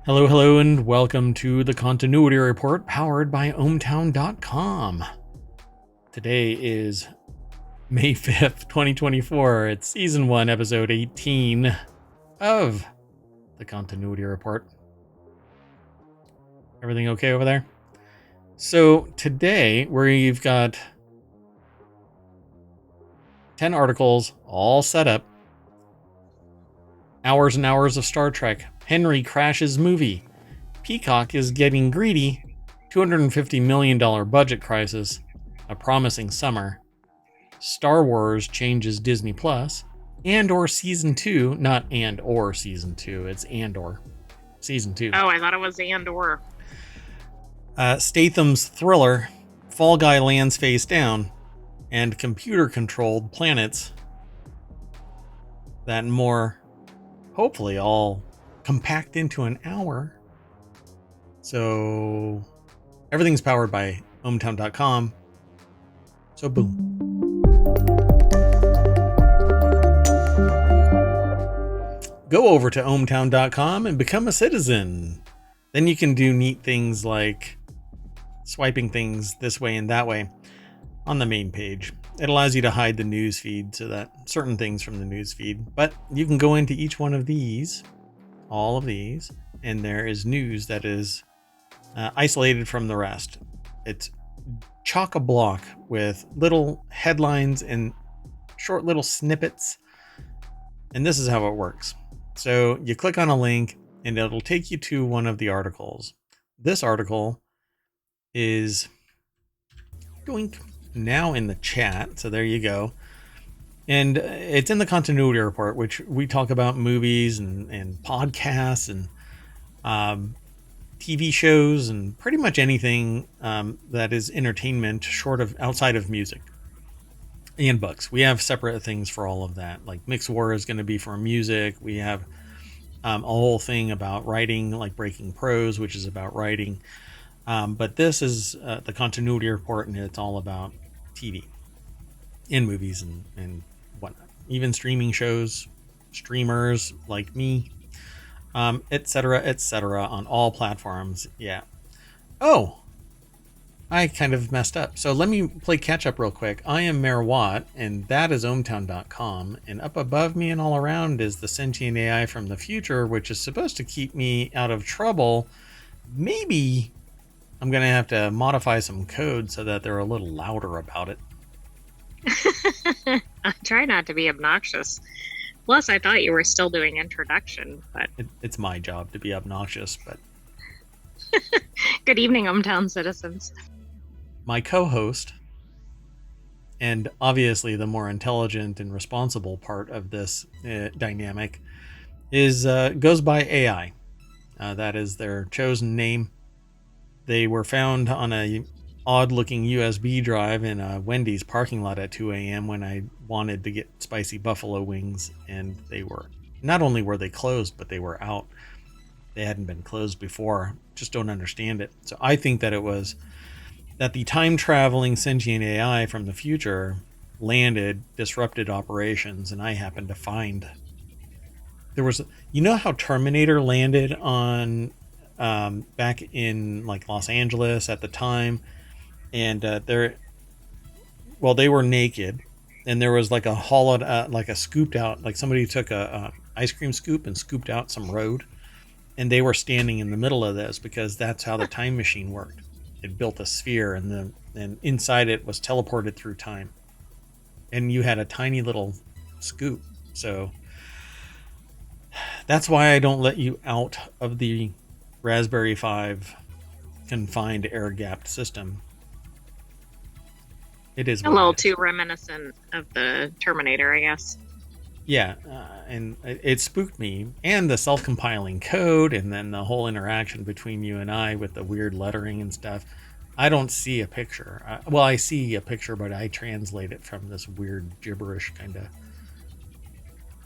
Hello, hello, and welcome to the Continuity Report powered by ohmtown.com. Today is May 5th, 2024. It's Season 1, Episode 18 of the Continuity Report. Everything okay over there? So today we've got 10 articles all set up. Hours and hours of Star Trek. Henry crashes movie. Peacock is getting greedy. $250 million budget crisis. A promising summer. Star Wars changes Disney Plus. Andor Season 2. Not and/or Season 2. It's Andor Season 2. Oh, I thought it was Andor. Statham's Thriller. Fall Guy lands face down. And computer-controlled planets. That and more. Hopefully all compact into an hour. So everything's powered by ohmtown.com. So boom. Go over to ohmtown.com and become a citizen. Then you can do neat things like swiping things this way and that way on the main page. It allows you to hide the news feed so that certain things from the news feed, but you can go into each one of these, all of these, and there is news that is isolated from the rest. It's chock-a-block with little headlines and short little snippets, and this is how it works. So you click on a link and it'll take you to one of the articles. This article is doink now in the chat, so there you go. And it's in the Continuity Report, which we talk about movies and podcasts and TV shows and pretty much anything that is entertainment short of outside of music and books. We have separate things for all of that. Like Mix War is going to be for music. We have a whole thing about writing, like Breaking Prose, which is about writing. But this is the Continuity Report, and it's all about TV and movies and whatnot. Even streaming shows, streamers like me, etc., on all platforms. Yeah. Oh, I kind of messed up. So let me play catch up real quick. I am Mayor Watt, and that is ohmtown.com. And up above me and all around is the sentient AI from the future, which is supposed to keep me out of trouble. Maybe I'm going to have to modify some code so that they're a little louder about it. I try not to be obnoxious. Plus, I thought you were still doing introduction, but It's my job to be obnoxious, but good evening, hometown citizens. my co-host, and obviously the more intelligent and responsible part of this dynamic, is goes by AI. That is their chosen name. They were found on a odd-looking USB drive in a Wendy's parking lot at 2 a.m. when I wanted to get spicy buffalo wings, and they were not only were they closed, but they were out. They hadn't been closed before. Just don't understand it. So I think that it was that the time-traveling sentient AI from the future landed, disrupted operations, and I happened to find there was, you know how Terminator landed on back in like Los Angeles at the time, and they were naked, and there was like a hollowed like a scooped out, like somebody took a ice cream scoop and scooped out some road, and they were standing in the middle of this because that's how the time machine worked. It built a sphere, and inside it was teleported through time, and you had a tiny little scoop. So that's why I don't let you out of the Raspberry 5 confined air-gapped system. It is A little too reminiscent of the Terminator, I guess. Yeah, and it spooked me. And the self-compiling code, and then the whole interaction between you and I with the weird lettering and stuff. I don't see a picture. I see a picture, but I translate it from this weird gibberish kind of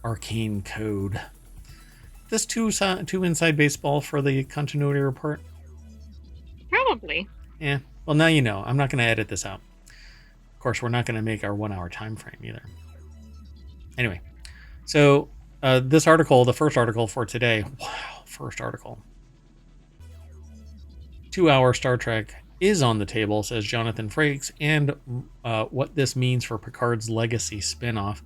arcane code. This too inside baseball for the Continuity Report? Probably. Yeah. Well, now you know. I'm not going to edit this out. Of course, we're not going to make our 1 hour time frame either. Anyway, so this article, the first article for today. Wow, first article. 2-hour Star Trek is on the table, says Jonathan Frakes, and what this means for Picard's Legacy spinoff.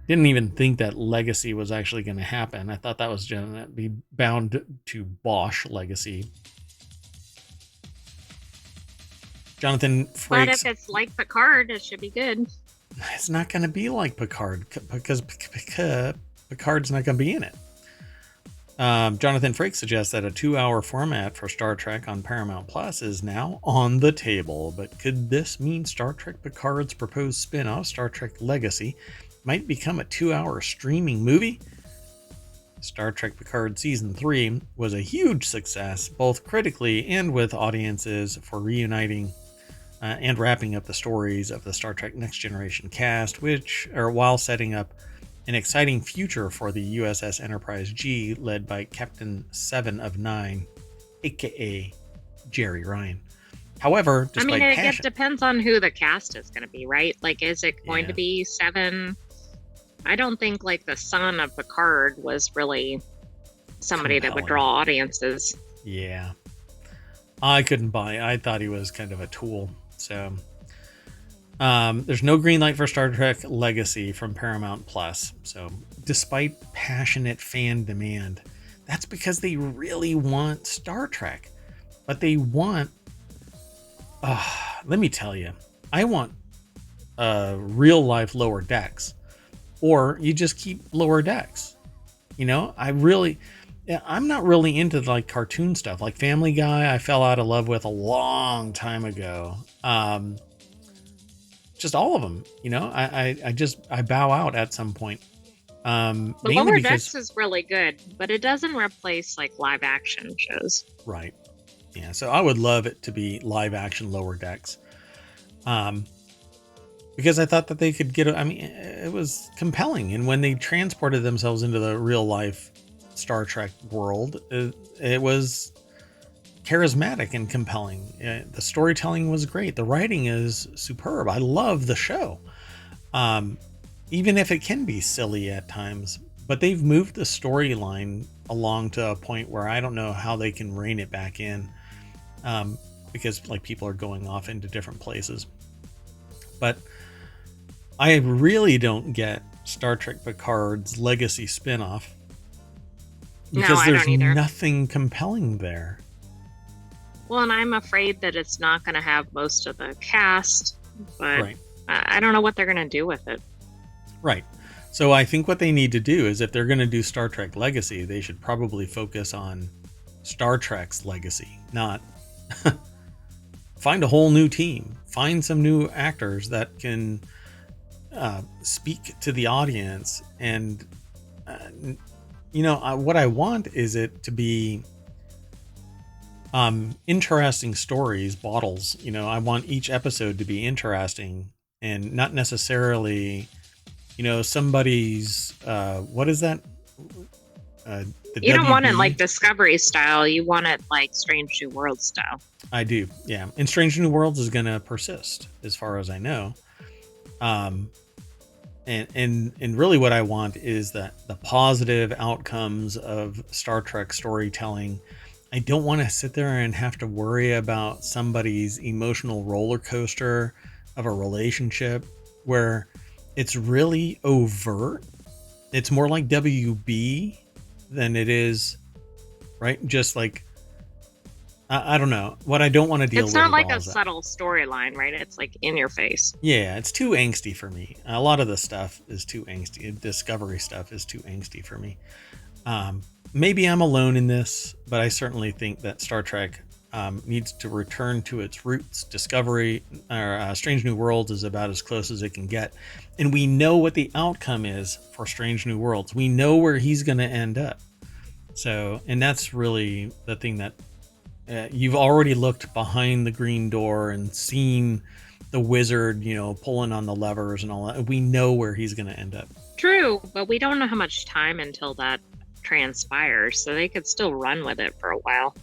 Didn't even think that Legacy was actually going to happen. I thought that was going to be bound to Bosch Legacy. Jonathan Frakes. But if it's like Picard, it should be good. It's not going to be like Picard because Picard's not going to be in it. Jonathan Frakes suggests that a 2-hour format for Star Trek on Paramount Plus is now on the table. But could this mean Star Trek Picard's proposed spin-off, Star Trek Legacy, might become a 2-hour streaming movie? Star Trek Picard Season 3 was a huge success, both critically and with audiences, for reuniting and wrapping up the stories of the Star Trek Next Generation cast, while setting up an exciting future for the USS Enterprise G, led by Captain 7 of 9, aka Jerry Ryan. However, despite it depends on who the cast is going to be, right? Like, is it going to be 7? I don't think, like, the son of Picard was really somebody that would draw audiences. Yeah. I couldn't buy it. I thought he was kind of a tool. So, there's no green light for Star Trek Legacy from Paramount Plus. So, despite passionate fan demand, that's because they really want Star Trek. But they want, let me tell you, I want real life Lower Decks. Or you just keep Lower Decks. You know, I'm not really into like cartoon stuff. Like Family Guy, I fell out of love with a long time ago. Just all of them, you know, I bow out at some point. The Lower Decks is really good, but it doesn't replace like live action shows. Right. Yeah. So I would love it to be live action Lower Decks. Because I thought that they could it was compelling. And when they transported themselves into the real life Star Trek world, it was charismatic and compelling. The storytelling was great. The writing is superb. I love the show. Even if it can be silly at times, but they've moved the storyline along to a point where I don't know how they can rein it back in. Because like people are going off into different places. But I really don't get Star Trek Picard's Legacy spinoff because there's nothing compelling there. Well, and I'm afraid that it's not going to have most of the cast, but I don't know what they're going to do with it. Right. So I think what they need to do is if they're going to do Star Trek Legacy, they should probably focus on Star Trek's legacy, not find a whole new team, find some new actors that can speak to the audience. And what I want is it to be interesting stories, bottles. I want each episode to be interesting and not necessarily somebody's what is that, you don't want it like Discovery style. You want it like Strange New Worlds style. I do, yeah. And Strange New Worlds is going to persist as far as I know. And really what I want is that the positive outcomes of Star Trek storytelling. I don't want to sit there and have to worry about somebody's emotional roller coaster of a relationship where it's really overt. It's more like WB than it is, right? Just like, I don't know. What I don't want to deal with. It's not like a subtle storyline, right? It's like in your face. Yeah, it's too angsty for me. A lot of the stuff is too angsty. Discovery stuff is too angsty for me. Maybe I'm alone in this, but I certainly think that Star Trek needs to return to its roots. Discovery, or Strange New Worlds, is about as close as it can get. And we know what the outcome is for Strange New Worlds. We know where he's going to end up. So, and that's really the thing that you've already looked behind the green door and seen the wizard, pulling on the levers and all that. We know where he's going to end up. True, but we don't know how much time until that transpires, so they could still run with it for a while.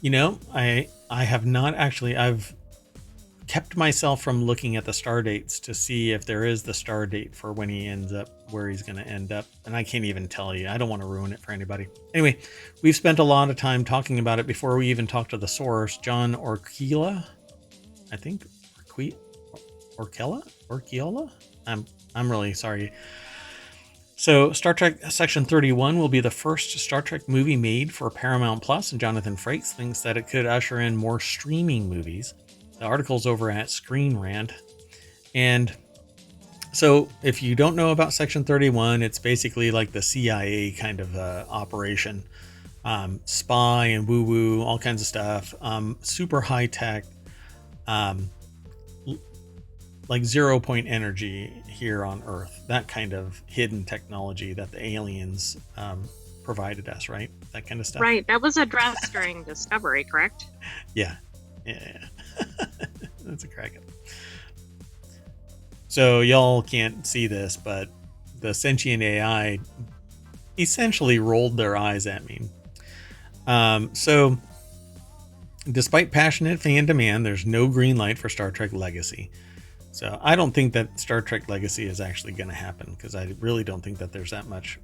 I have not actually. I've kept myself from looking at the star dates to see if there is the star date for when he ends up where he's going to end up. And I can't even tell you. I don't want to ruin it for anybody. Anyway, we've spent a lot of time talking about it before we even talked to the source, John Orquila, I think. Orquiola? I'm really sorry. So Star Trek Section 31 will be the first Star Trek movie made for Paramount Plus, and Jonathan Frakes thinks that it could usher in more streaming movies. The article's over at Screen Rant. And so if you don't know about Section 31, it's basically like the CIA kind of operation. Spy and woo-woo, all kinds of stuff. Super high-tech, like 0-point energy here on Earth. That kind of hidden technology that the aliens provided us, right? That kind of stuff. Right. That was addressed during Discovery, correct? Yeah. That's a crack. So y'all can't see this, but the sentient AI essentially rolled their eyes at me. So despite passionate fan demand, there's no green light for Star Trek Legacy. So I don't think that Star Trek Legacy is actually going to happen, because I really don't think that there's that much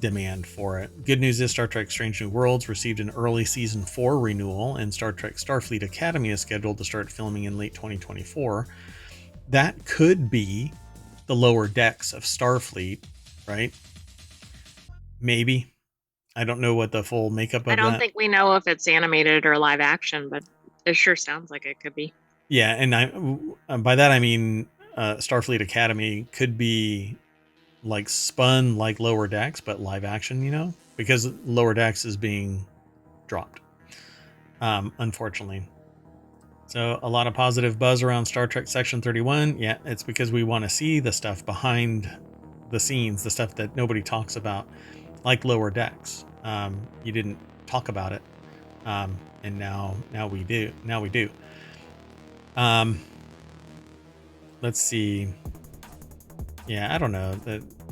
demand for it. Good news is Star Trek Strange New Worlds received an early season 4 renewal, and Star Trek Starfleet Academy is scheduled to start filming in late 2024. That could be the lower decks of Starfleet, right? Maybe. I don't know what the full makeup of that. I don't think we know if it's animated or live action, but it sure sounds like it could be. Yeah, and by that I mean Starfleet Academy could be like spun like Lower Decks, but live action, because Lower Decks is being dropped, unfortunately. So a lot of positive buzz around Star Trek Section 31. Yeah, it's because we want to see the stuff behind the scenes, the stuff that nobody talks about, like Lower Decks. You didn't talk about it, and now we do. Now we do. Let's see. Yeah, I don't know.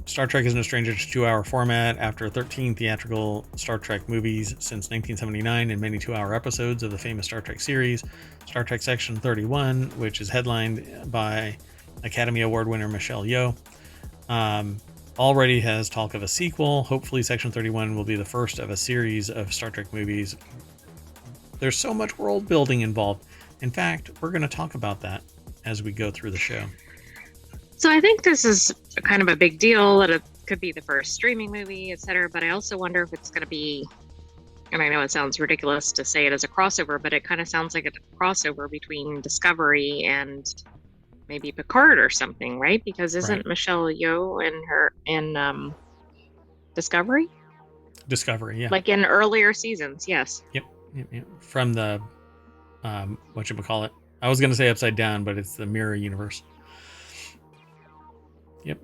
Star Trek is no stranger to 2-hour format. After 13 theatrical Star Trek movies since 1979 and many 2-hour episodes of the famous Star Trek series, Star Trek Section 31, which is headlined by Academy Award winner Michelle Yeoh, already has talk of a sequel. Hopefully Section 31 will be the first of a series of Star Trek movies. There's so much world building involved. In fact, we're going to talk about that as we go through the show. So I think this is kind of a big deal that it could be the first streaming movie, etc. But I also wonder if it's going to be, and I know it sounds ridiculous to say it as a crossover, but it kind of sounds like a crossover between Discovery and maybe Picard or something, right? Because isn't Michelle Yeoh in Discovery? Discovery, yeah. Like in earlier seasons, yes. Yep. From the whatchamacallit. I was going to say Upside Down, but it's the Mirror Universe. Yep.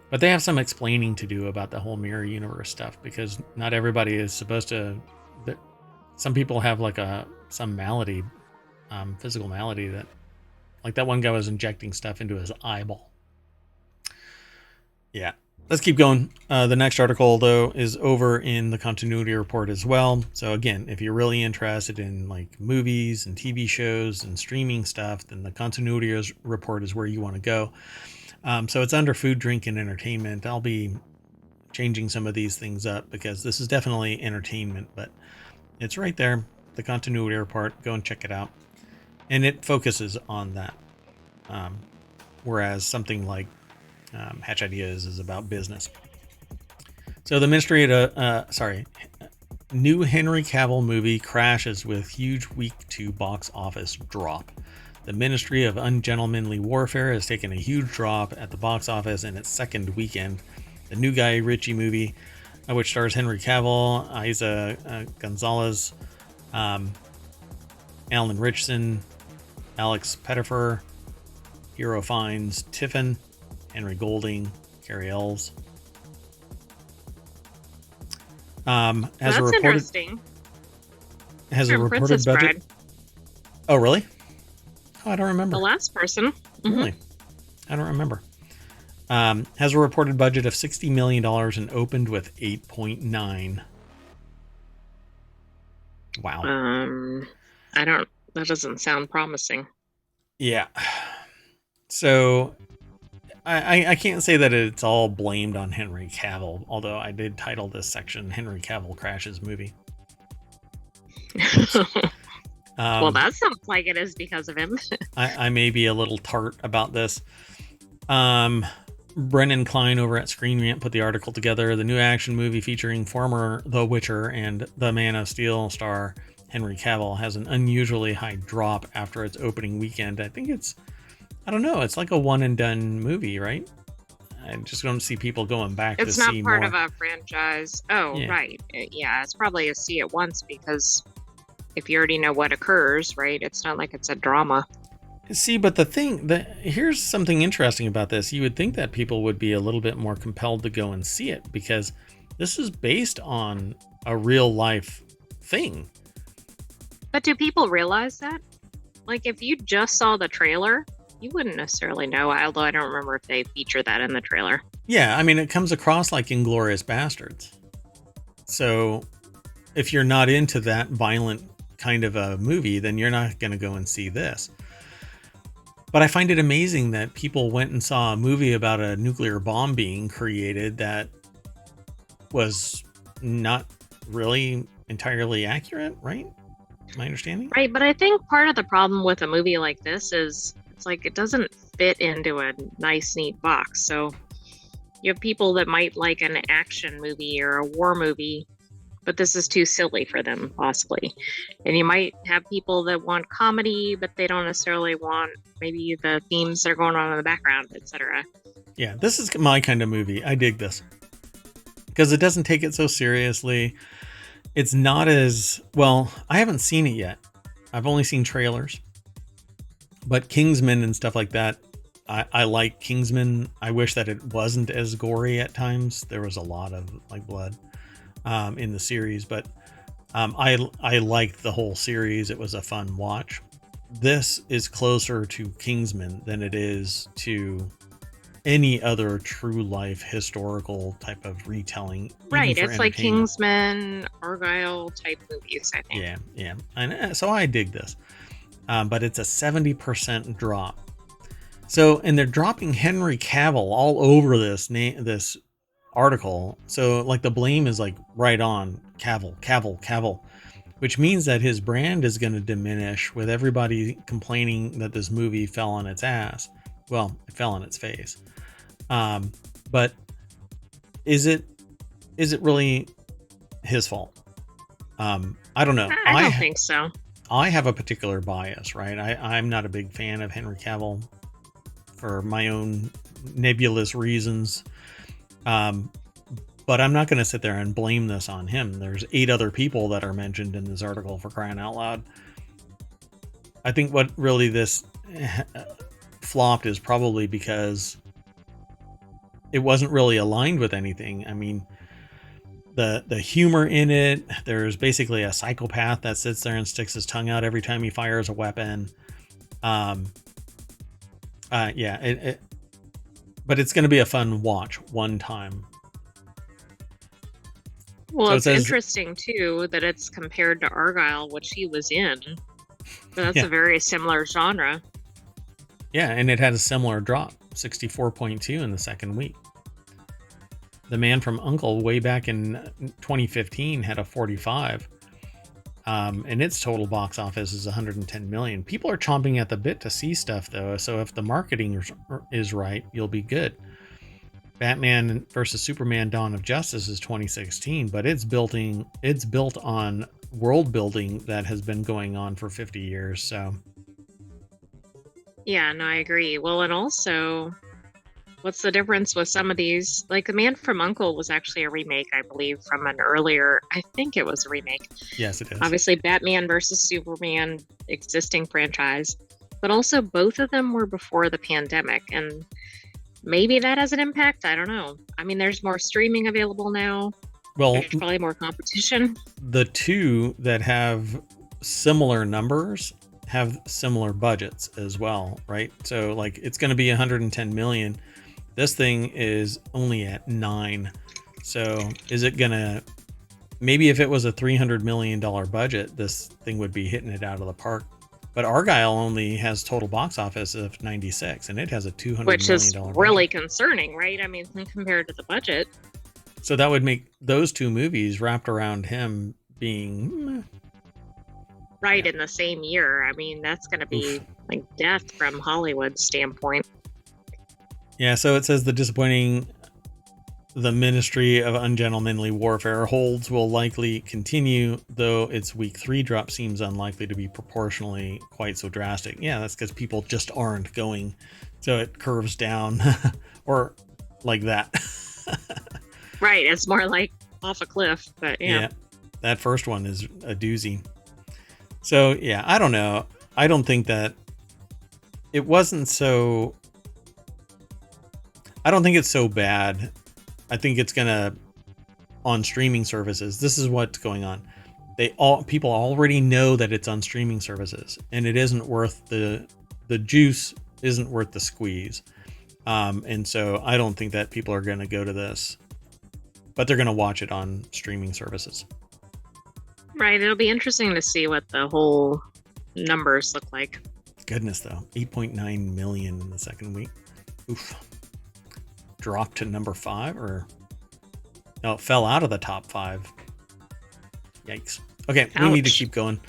But they have some explaining to do about the whole Mirror Universe stuff, because not everybody is supposed to. Some people have like some malady, physical malady, that, like that one guy was injecting stuff into his eyeball. Yeah. Let's keep going. The next article, though, is over in the continuity report as well. So again, if you're really interested in like movies and TV shows and streaming stuff, then the continuity report is where you want to go. So it's under food, drink, and entertainment. I'll be changing some of these things up because this is definitely entertainment, but it's right there, the continuity report. Go and check it out. And it focuses on that. Whereas something like Hatch Ideas is about business. So the new Henry Cavill movie crashes with huge week 2 box office drop. The Ministry of Ungentlemanly Warfare has taken a huge drop at the box office in its second weekend. The new Guy Ritchie movie, which stars Henry Cavill, Isa Gonzalez, Alan Richardson, Alex Pettyfer, Hero Fiennes, Tiffin, Henry Golding, Carrie Elves. That's interesting. Has a reported budget. Bride. Oh, really? Oh, I don't remember. The last person. Really? I don't remember. Has a reported budget of $60 million and opened with 8.9. Wow. That doesn't sound promising. Yeah. So I can't say that it's all blamed on Henry Cavill, although I did title this section Henry Cavill Crashes Movie. Oops. Well, that sounds like it is because of him. I may be a little tart about this. Brennan Klein over at Screen Rant put the article together. The new action movie featuring former The Witcher and The Man of Steel star Henry Cavill has an unusually high drop after its opening weekend. I think I don't know, it's like a one and done movie, right? I just don't see people going back It's to not see part more. of a franchise. Oh, Yeah. right. Yeah, it's probably a see it once because if you already know what occurs, right? It's not like it's a drama. See, but here's something interesting about this. You would think that people would be a little bit more compelled to go and see it because this is based on a real life thing. But do people realize that? Like, if you just saw the trailer, you wouldn't necessarily know, although I don't remember if they feature that in the trailer. Yeah, I mean, it comes across like Inglourious Bastards. So if you're not into that violent kind of a movie, then you're not going to go and see this. But I find it amazing that people went and saw a movie about a nuclear bomb being created that was not really entirely accurate, right? My understanding? Right, but I think part of the problem with a movie like this is it's like it doesn't fit into a nice, neat box. So you have people that might like an action movie or a war movie, but this is too silly for them, possibly. And you might have people that want comedy, but they don't necessarily want maybe the themes that are going on in the background, etc. Yeah, this is my kind of movie. I dig this because it doesn't take it so seriously. It's not as well. I haven't seen it yet. I've only seen trailers, but Kingsman and stuff like that. I like Kingsman. I wish that it wasn't as gory at times. There was a lot of like blood in the series, but I liked the whole series. It was a fun watch. This is closer to Kingsman than it is to any other true life historical type of retelling. Right, it's like Kingsman, Argyle type movies, I think. Yeah. And so I dig this. But it's a 70% drop. So, and they're dropping Henry Cavill all over this article. So, like, the blame is like right on Cavill, which means that his brand is going to diminish with everybody complaining that this movie fell on its ass. Well, it fell on its face. But is it really his fault? I don't know. I don't think so. I have a particular bias, right? I'm not a big fan of Henry Cavill for my own nebulous reasons. But I'm not going to sit there and blame this on him. There's 8 other people that are mentioned in this article, for crying out loud. I think what really this flopped is probably because it wasn't really aligned with anything. I mean, the humor in it, there's basically a psychopath that sits there and sticks his tongue out every time he fires a weapon. Yeah, but it's going to be a fun watch one time. Well, so it's interesting too that it's compared to Argyle, which he was in. That's a very similar genre. Yeah, and it had a similar drop, 64.2 in the second week. The Man from U.N.C.L.E. way back in 2015 had a 45. And its total box office is 110 million. People are chomping at the bit to see stuff, though. So if the marketing is right, you'll be good. Batman versus Superman: Dawn of Justice is 2016, but it's built on world building that has been going on for 50 years. So yeah, no, I agree. Well, and also, what's the difference with some of these? Like The Man from U.N.C.L.E. was actually a remake, I believe, from an earlier. I think it was a remake. Yes, it is. Obviously, Batman versus Superman, existing franchise, but also both of them were before the pandemic, and maybe that has an impact. I don't know. I mean, there's more streaming available now. Well, there's probably more competition. The two that have similar numbers have similar budgets as well, right? So like it's going to be 110 million. This thing is only at 9. So is it going to, maybe if it was a $300 million budget, this thing would be hitting it out of the park. But Argyle only has total box office of 96, and it has a $200 which is million really budget. concerning, right? I mean, compared to the budget. So that would make those two movies wrapped around him being Right, in the same year. I mean, that's going to oof. be like death from Hollywood's standpoint. Yeah, so it says the Ministry of Ungentlemanly Warfare holds will likely continue, though its week 3 drop seems unlikely to be proportionally quite so drastic. Yeah, that's because people just aren't going, so it curves down, or like that. Right, it's more like off a cliff, but yeah. Yeah, that first one is a doozy. So yeah, I don't know. I don't think that it wasn't so. I don't think it's so bad. I think it's gonna on streaming services. This is what's going on. People already know that it's on streaming services, and it isn't worth the juice isn't worth the squeeze. And so I don't think that people are going to go to this, but they're going to watch it on streaming services. Right, it'll be interesting to see what the whole numbers look like. Goodness, though, 8.9 million in the second week. Oof. Dropped to number 5, or no, it fell out of the top 5. Yikes. Okay, Ouch. We need to keep going.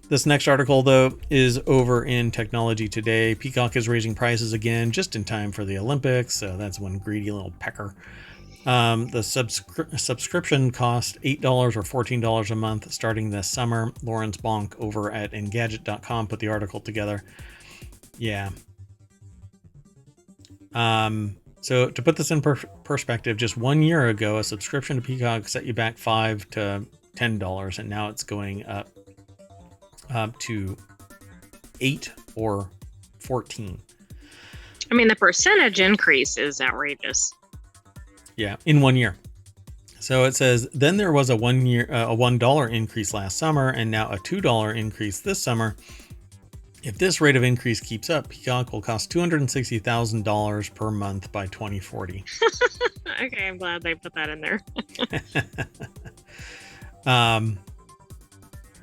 This next article, though, is over in Technology Today. Peacock is raising prices again just in time for the Olympics, so that's one greedy little pecker. The subscription costs $8 or $14 a month starting this summer. Lawrence Bonk over at Engadget.com put the article together. Yeah. So to put this in perspective, just 1 year ago, a subscription to Peacock set you back $5 to $10, and now it's going up to 8 or 14. I mean, the percentage increase is outrageous. Yeah, in 1 year. So it says, then there was a $1 increase last summer, and now a $2 increase this summer. If this rate of increase keeps up, Peacock will cost $260,000 per month by 2040. Okay, I'm glad they put that in there.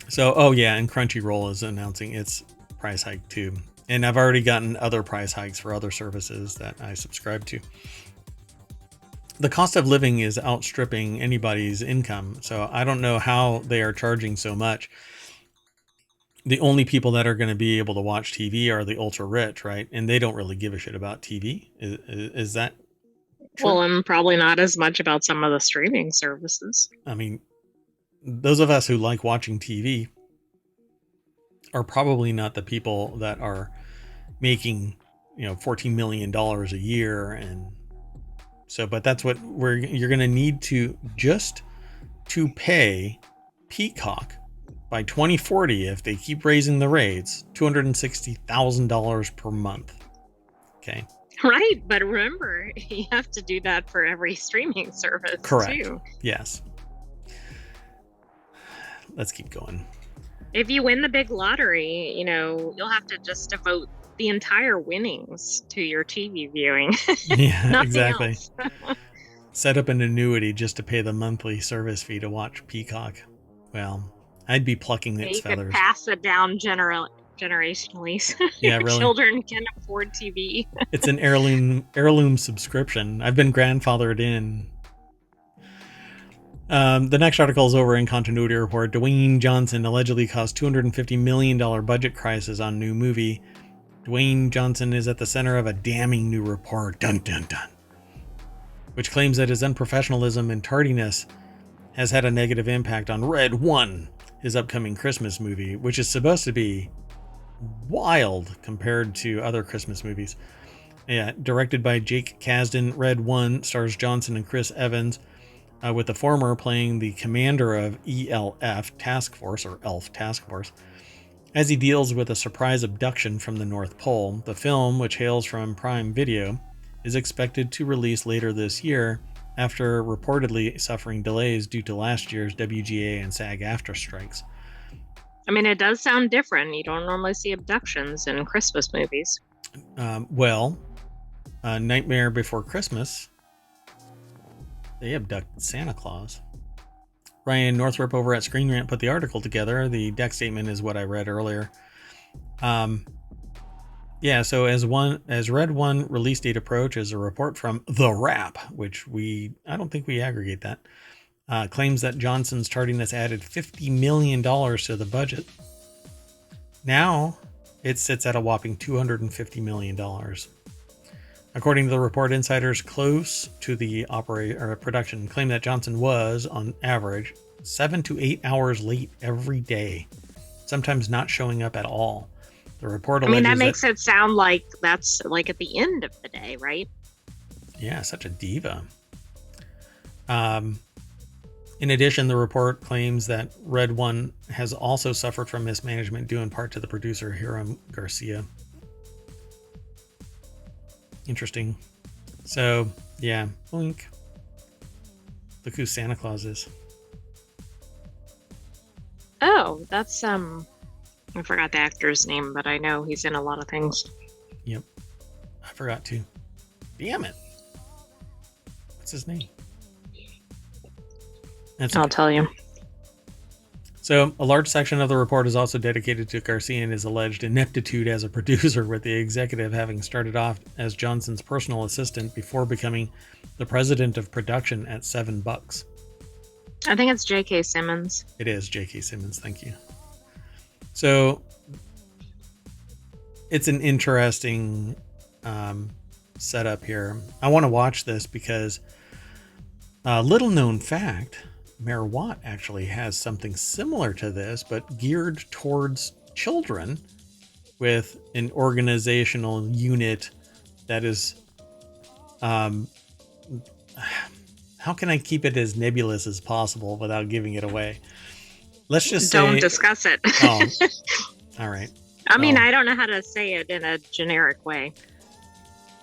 So, oh yeah, and Crunchyroll is announcing its price hike too. And I've already gotten other price hikes for other services that I subscribe to. The cost of living is outstripping anybody's income, so I don't know how they are charging so much. The only people that are going to be able to watch TV are the ultra rich, right? And they don't really give a shit about TV. Is that true? Well, and probably not as much about some of the streaming services. I mean, those of us who like watching TV are probably not the people that are making, $14 million a year. And so, but that's what you're going to need to pay Peacock by 2040, if they keep raising the rates, $260,000 per month. Okay. Right, but remember, you have to do that for every streaming service. Correct. Too. Yes. Let's keep going. If you win the big lottery, you'll have to just devote the entire winnings to your TV viewing. Yeah, exactly. Set up an annuity just to pay the monthly service fee to watch Peacock. Well, I'd be plucking its feathers. You could pass it down generationally. So yeah, your really. Children can afford TV. It's an heirloom subscription. I've been grandfathered in. The next article is over in Continuity Report. Dwayne Johnson allegedly caused $250 million budget crisis on new movie. Dwayne Johnson is at the center of a damning new report, dun dun dun, which claims that his unprofessionalism and tardiness has had a negative impact on Red 1, his upcoming Christmas movie, which is supposed to be wild compared to other Christmas movies. Yeah, directed by Jake Kasdan, Red 1 stars Johnson and Chris Evans, with the former playing the commander of ELF Task Force, or ELF Task Force, as he deals with a surprise abduction from the North Pole. The film, which hails from Prime Video, is expected to release later this year, after reportedly suffering delays due to last year's WGA and SAG-AFTRA strikes. I mean, it does sound different. You don't normally see abductions in Christmas movies. Nightmare Before Christmas, they abduct Santa Claus. Ryan Northrup over at Screen Rant put the article together. The deck statement is what I read earlier. Um, yeah, so as Red One release date approaches, a report from The Wrap, which I don't think we aggregate that, claims that Johnson's tardiness added $50 million to the budget. Now it sits at a whopping $250 million. According to the report, insiders close to the production claim that Johnson was, on average, 7 to 8 hours late every day, sometimes not showing up at all. The report I mean, that alleges makes it sound like that's like at the end of the day, right? Yeah, such a diva. In addition, the report claims that Red One has also suffered from mismanagement due in part to the producer, Hiram Garcia. Interesting. So, yeah, blink. Look who Santa Claus is. Oh, that's I forgot the actor's name, but I know he's in a lot of things. Yep. I forgot to. Damn it. What's his name? I'll tell you. So, a large section of the report is also dedicated to Garcia and his alleged ineptitude as a producer, with the executive having started off as Johnson's personal assistant before becoming the president of production at $7. I think it's J.K. Simmons. It is J.K. Simmons, thank you. So, it's an interesting setup here. I want to watch this because, little known fact, Mayor Watt actually has something similar to this, but geared towards children, with an organizational unit that is, how can I keep it as nebulous as possible without giving it away? Let's just say, don't discuss it. Oh, all right. I mean, I don't know how to say it in a generic way.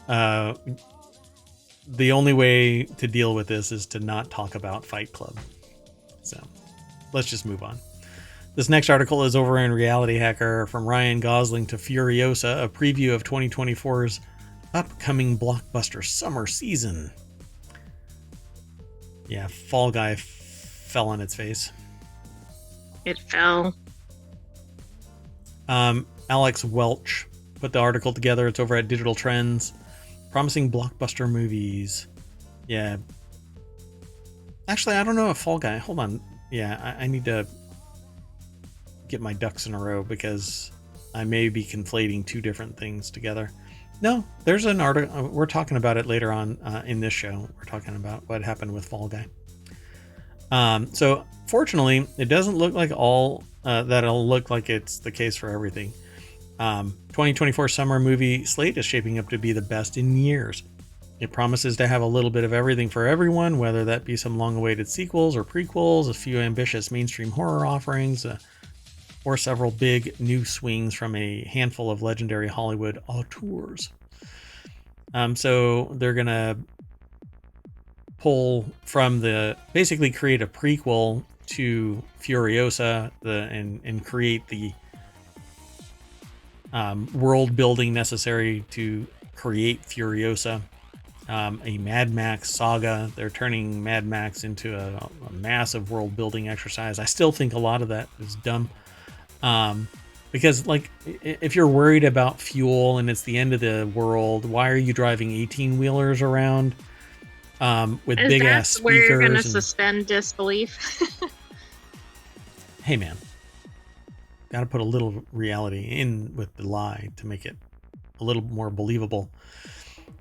The only way to deal with this is to not talk about Fight Club. So let's just move on. This next article is over in Reality Hacker, from Ryan Gosling to Furiosa, a preview of 2024's upcoming blockbuster summer season. Yeah, Fall Guy fell on its face. It fell. Alex Welch put the article together. It's over at Digital Trends. Promising blockbuster movies. Yeah. Actually, I don't know if Fall Guy... Hold on. Yeah, I need to get my ducks in a row because I may be conflating two different things together. No, there's an article. We're talking about it later on in this show. We're talking about what happened with Fall Guy. So, fortunately, it doesn't look like that'll look like it's the case for everything. 2024 summer movie slate is shaping up to be the best in years. It promises to have a little bit of everything for everyone, whether that be some long-awaited sequels or prequels, a few ambitious mainstream horror offerings, or several big new swings from a handful of legendary Hollywood auteurs. So they're gonna pull from basically create a prequel to Furiosa, and create the world building necessary to create Furiosa. A Mad Max saga. They're turning Mad Max into a massive world building exercise. I still think a lot of that is dumb. Because, like, if you're worried about fuel and it's the end of the world, why are you driving 18-wheelers around with big ass speakers? Where you're going to suspend disbelief? Hey, man. Got to put a little reality in with the lie to make it a little more believable.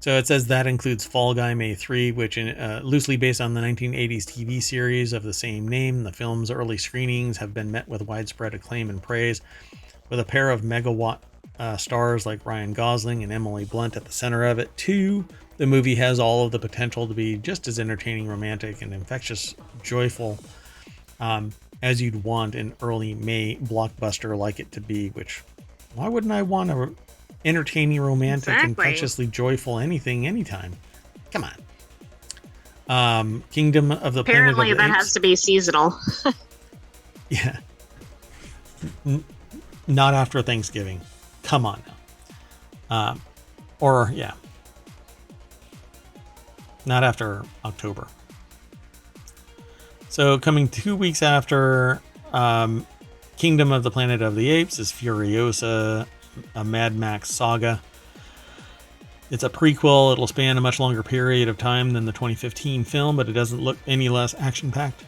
So it says that includes Fall Guy May 3, which loosely based on the 1980s TV series of the same name. The film's early screenings have been met with widespread acclaim and praise, with a pair of megawatt stars like Ryan Gosling and Emily Blunt at the center of it. 2, the movie has all of the potential to be just as entertaining, romantic, and infectious, joyful as you'd want an early May blockbuster like it to be, which, why wouldn't I want a entertaining, romantic, infectiously joyful anything anytime? Come on. Kingdom of the Planet of the Apes. Apparently that has to be seasonal. Yeah. Not after Thanksgiving. Come on now. Yeah. Not after October. So coming 2 weeks after Kingdom of the Planet of the Apes is Furiosa, a Mad Max saga. It's a prequel. It'll span a much longer period of time than the 2015 film, but it doesn't look any less action-packed.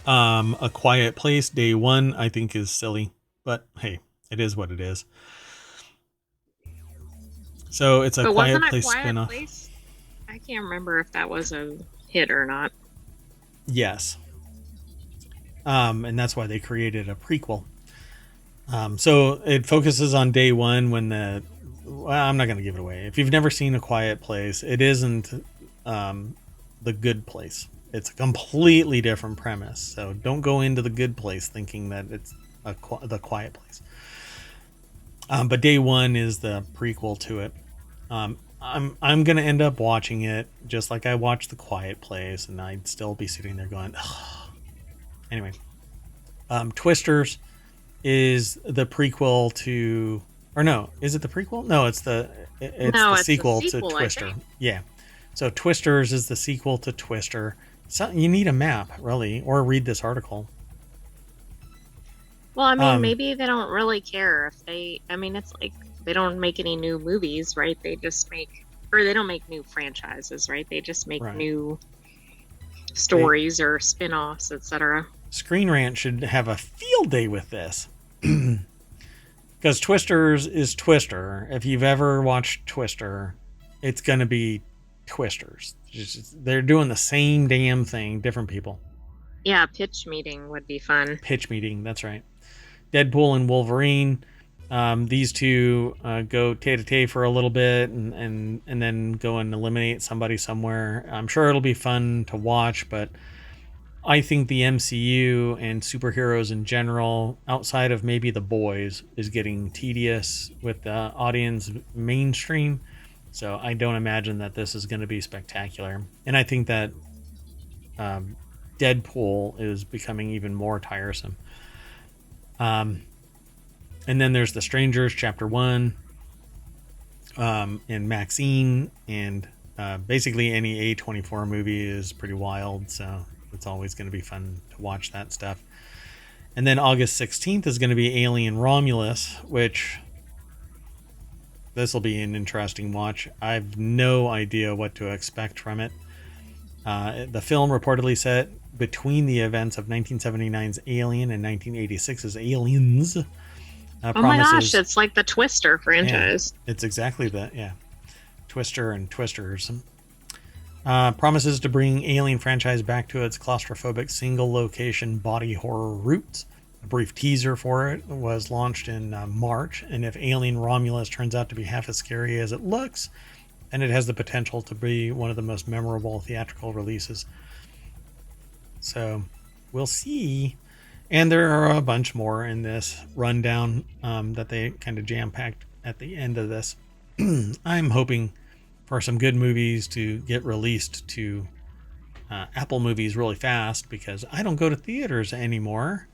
A Quiet Place Day One, I think, is silly, but hey, it is what it is. So it's a But Quiet wasn't a Place Quiet spinoff. Place? I can't remember if that was a hit or not. Yes. And that's why they created a prequel. So it focuses on day one when well, I'm not going to give it away. If you've never seen A Quiet Place, it isn't The Good Place. It's a completely different premise. So don't go into The Good Place thinking that it's The Quiet Place. But day one is the prequel to it. I'm going to end up watching it just like I watched The Quiet Place, and I'd still be sitting there going, ugh. Anyway. Twisters is the prequel to, or no, is it the prequel? No, it's the sequel to Twister. Yeah. So Twisters is the sequel to Twister. So you need a map, really, or read this article. Well, I mean, maybe they don't really care if it's like they don't make any new movies, right? They just they don't make new franchises, right? They just make new stories or spin-offs, etc. Screen Rant should have a field day with this. Because Twisters is Twister. If you've ever watched Twister, it's going to be Twisters. They're doing the same damn thing, different people. Yeah, pitch meeting would be fun. Pitch meeting, that's right. Deadpool and Wolverine. These two go tay-to-tay for a little bit and then go and eliminate somebody somewhere. I'm sure it'll be fun to watch, but I think the MCU and superheroes in general, outside of maybe The Boys, is getting tedious with the audience mainstream. So I don't imagine that this is going to be spectacular. And I think that Deadpool is becoming even more tiresome. And then there's The Strangers, Chapter 1, and Maxine, and basically any A24 movie is pretty wild, so it's always going to be fun to watch that stuff. And then August 16th is going to be Alien Romulus, which this will be an interesting watch. I have no idea what to expect from it. The film reportedly set between the events of 1979's Alien and 1986's Aliens. Oh my gosh, it's like the Twister franchise. Yeah, it's exactly that, yeah. Twister and Twisters. Promises to bring Alien franchise back to its claustrophobic single-location body horror roots. A brief teaser for it was launched in March, and if Alien Romulus turns out to be half as scary as it looks, then it has the potential to be one of the most memorable theatrical releases. So, we'll see. And there are a bunch more in this rundown that they kind of jam-packed at the end of this. I'm hoping for some good movies to get released to Apple movies really fast, because I don't go to theaters anymore.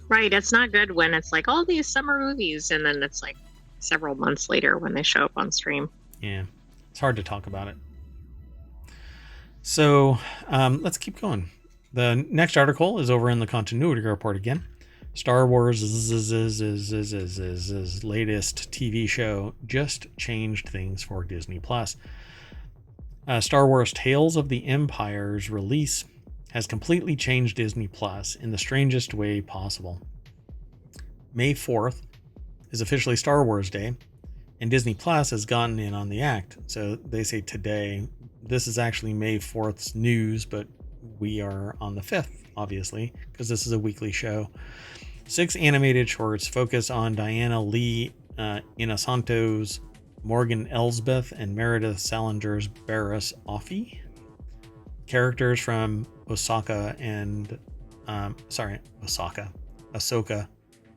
Right, it's not good when it's like all these summer movies and then it's like several months later when they show up on stream. Yeah, it's hard to talk about it. So let's keep going. The next article is over in the Continuity Report again. Star Wars' latest TV show just changed things for Disney+. Star Wars Tales of the Empire's release has completely changed Disney+ in the strangest way possible. May 4th is officially Star Wars Day, and Disney+ has gotten in on the act. So they say today, this is actually May 4th's news, but we are on the 5th, obviously, because this is a weekly show. 6 animated shorts focus on Diana Lee Inosanto's Morgan Elsbeth and Meredith Salinger's Barriss Offee. Characters from Ahsoka.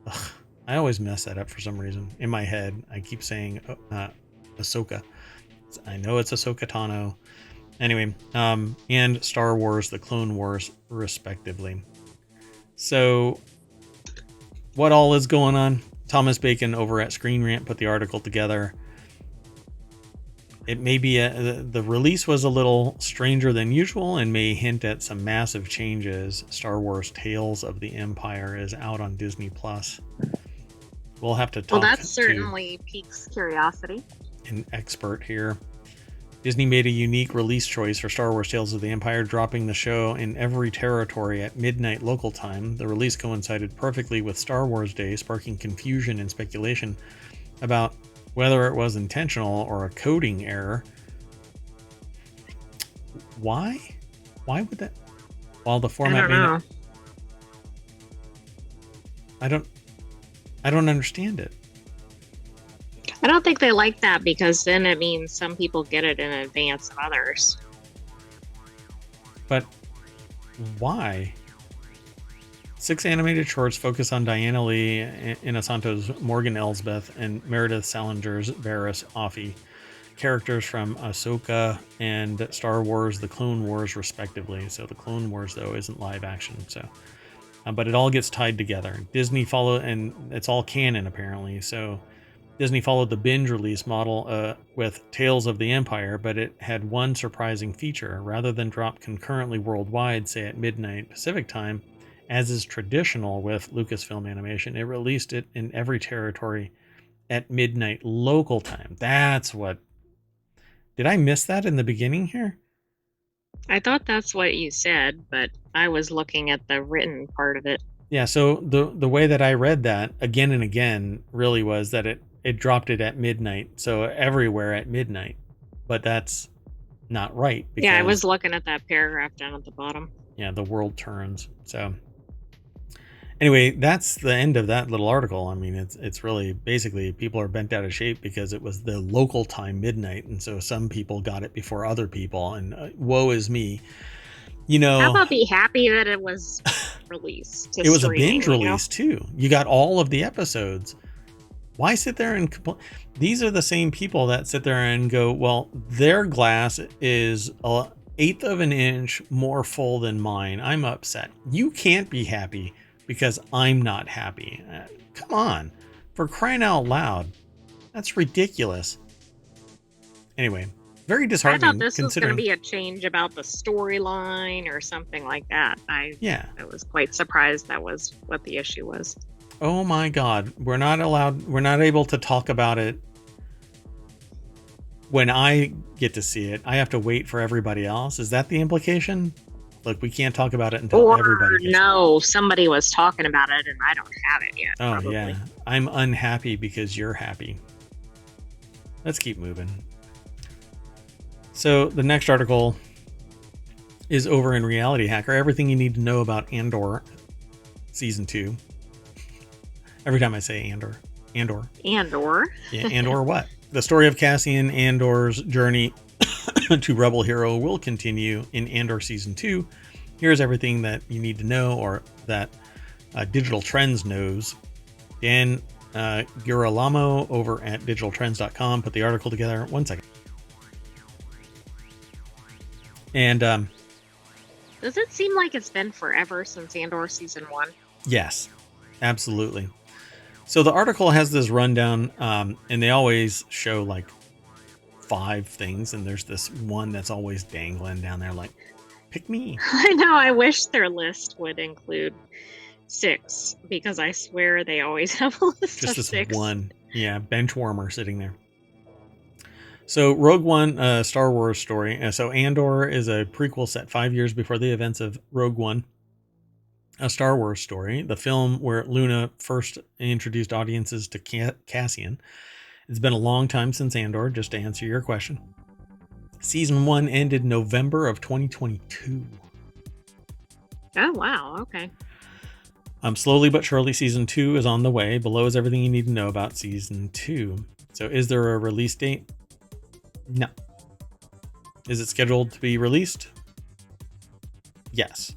Ugh, I always mess that up for some reason. In my head, I keep saying Ahsoka. I know it's Ahsoka Tano. Anyway, and Star Wars, The Clone Wars, respectively. So, what all is going on? Thomas Bacon over at Screen Rant put the article together. It may be the release was a little stranger than usual and may hint at some massive changes. Star Wars Tales of the Empire is out on Disney Plus. We'll have to Well, talk that to certainly piques curiosity. an expert here. Disney made a unique release choice for Star Wars Tales of the Empire, dropping the show in every territory at midnight local time. The release coincided perfectly with Star Wars Day, sparking confusion and speculation about whether it was intentional or a coding error. Why? Why would that? While the I format don't may know. not, I don't understand it. I don't think they like that because then it means some people get it in advance of others. But why? 6 animated shorts focus on Diana Lee Inosanto's Morgan Elsbeth and Meredith Salinger's Varys Offee, characters from Ahsoka and Star Wars: The Clone Wars, respectively. So the Clone Wars, though, isn't live action. So, but it all gets tied together. Disney followed, and it's all canon apparently. So Disney followed the binge release model with Tales of the Empire, but it had one surprising feature. Rather than drop concurrently worldwide, say at midnight Pacific time, as is traditional with Lucasfilm Animation, it released it in every territory at midnight local time. That's what... Did I miss that in the beginning here? I thought that's what you said, but I was looking at the written part of it. Yeah, so the way that I read that again and again really was that it dropped it at midnight, so everywhere at midnight. But that's not right. Because, yeah, I was looking at that paragraph down at the bottom. Yeah, the world turns. So anyway, that's the end of that little article. I mean, it's really basically people are bent out of shape because it was the local time midnight, and so some people got it before other people, and woe is me. You know, how about be happy that it was released? It was a binge release too. You got all of the episodes. Why sit there and complain? These are the same people that sit there and go, well, their glass is an eighth of an inch more full than mine. I'm upset. You can't be happy because I'm not happy. Come on, for crying out loud. That's ridiculous. Anyway, very disheartening. I thought this was going to be a change about the storyline or something like that. I was quite surprised that was what the issue was. Oh my God, we're not able to talk about it when I get to see it. I have to wait for everybody else. Is that the implication? Look, we can't talk about it until everybody gets it. Somebody was talking about it and I don't have it yet. Oh, probably. Yeah. I'm unhappy because you're happy. Let's keep moving. So the next article is over in Reality Hacker. Everything you need to know about Andor Season 2. Every time I say Andor. Andor. Yeah, Andor what? The story of Cassian Andor's journey to Rebel Hero will continue in Andor Season 2. Here's everything that you need to know, or that Digital Trends knows. Dan Girolamo over at digitaltrends.com put the article together. 1 second. And does it seem like it's been forever since Andor Season 1? Yes, absolutely. So the article has this rundown, and they always show like 5 things, and there's this one that's always dangling down there like, pick me. I know, I wish their list would include 6, because I swear they always have a list just of this 6. One, yeah, bench warmer sitting there. So Rogue One, Star Wars story. So Andor is a prequel set 5 years before the events of Rogue One, a Star Wars story, the film where Luna first introduced audiences to Cassian. It's been a long time since Andor, just to answer your question. Season 1 ended November of 2022. Oh, wow. Okay. Slowly but surely, Season 2 is on the way. Below is everything you need to know about Season 2. So is there a release date? No. Is it scheduled to be released? Yes.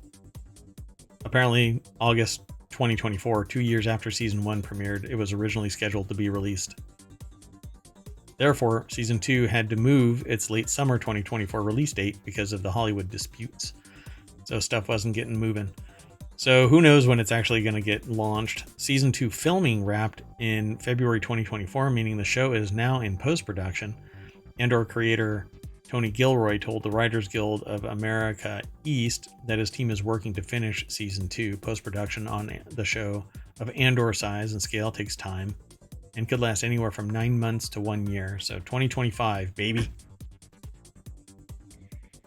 Apparently, August 2024, 2 years after Season 1 premiered, it was originally scheduled to be released. Therefore, Season 2 had to move its late summer 2024 release date because of the Hollywood disputes. So stuff wasn't getting moving. So who knows when it's actually going to get launched. Season 2 filming wrapped in February 2024, meaning the show is now in post-production. Andor creator Tony Gilroy told the Writers Guild of America East that his team is working to finish season 2. Post-production on the show of Andor size and scale takes time and could last anywhere from 9 months to 1 year. So 2025, baby.